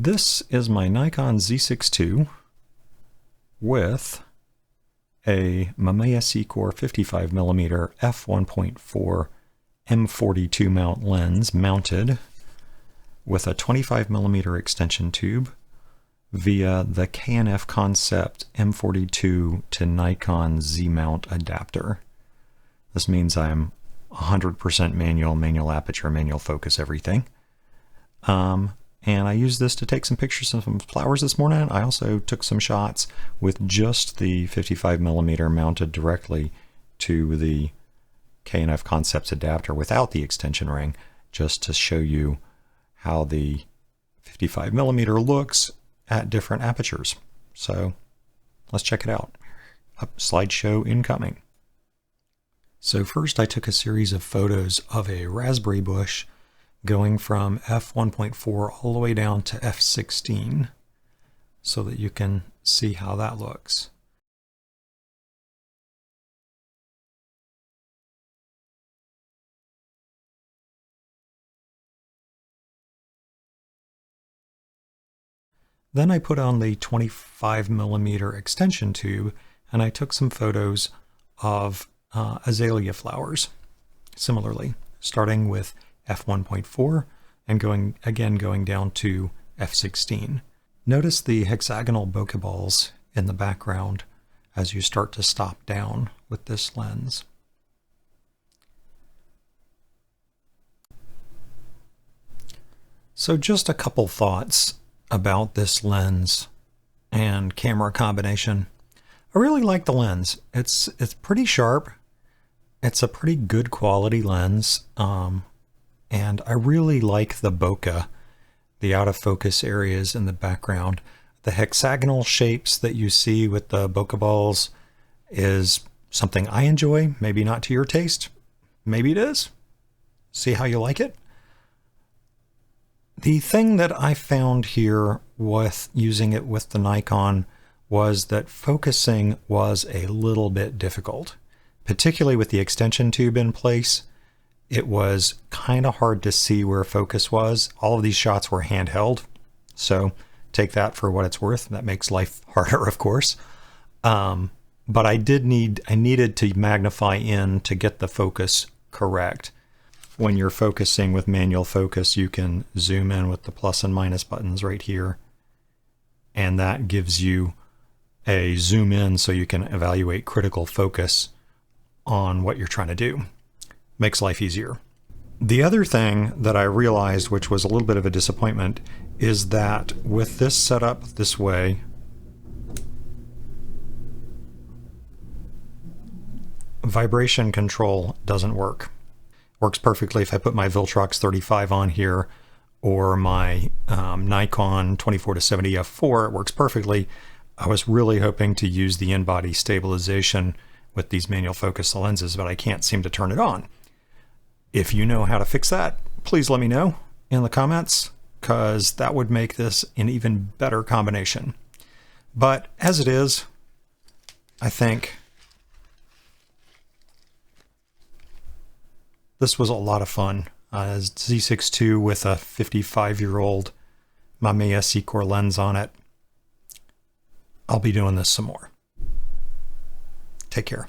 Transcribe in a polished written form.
This is my Nikon Z6 II with a Mamiya Sekor 55mm f1.4 M42 mount lens mounted with a 25mm extension tube via the K&F Concept M42 to Nikon Z mount adapter. This means I'm 100% manual aperture, manual focus, everything. And I used this to take some pictures of some flowers this morning. I also took some shots with just the 55mm mounted directly to the K&F Concepts adapter without the extension ring, just to show you how the 55mm looks at different apertures. So let's check it out. A slideshow incoming. So first I took a series of photos of a raspberry bush going from f1.4 all the way down to f16 so that you can see how that looks. Then I put on the 25mm extension tube and I took some photos of azalea flowers similarly, starting with f1.4 and going down to f16. Notice the hexagonal bokeh balls in the background as you start to stop down with this lens. So just a couple thoughts about this lens and camera combination. I really like the lens. It's pretty sharp. It's a pretty good quality lens. And I really like the bokeh, the out of focus areas in the background. The hexagonal shapes that you see with the bokeh balls is something I enjoy. Maybe not to your taste. Maybe it is. See how you like it. The thing that I found here with using it with the Nikon was that focusing was a little bit difficult, particularly with the extension tube in place. It was kind of hard to see where focus was. All of these shots were handheld, so take that for what it's worth. That makes life harder, of course. But I needed to magnify in to get the focus correct. When you're focusing with manual focus, you can zoom in with the plus and minus buttons right here, and that gives you a zoom in so you can evaluate critical focus on what you're trying to do. Makes life easier. The other thing that I realized, which was a little bit of a disappointment, is that with this set up this way, vibration control doesn't work. Works perfectly if I put my Viltrox 35 on here or my Nikon 24-70 f4, it works perfectly. I was really hoping to use the in-body stabilization with these manual focus lenses, but I can't seem to turn it on. If you know how to fix that, please let me know in the comments, because that would make this an even better combination. But as it is, I think this was a lot of fun. Z6 II with a 55-year-old Mamiya Sekor lens on it. I'll be doing this some more. Take care.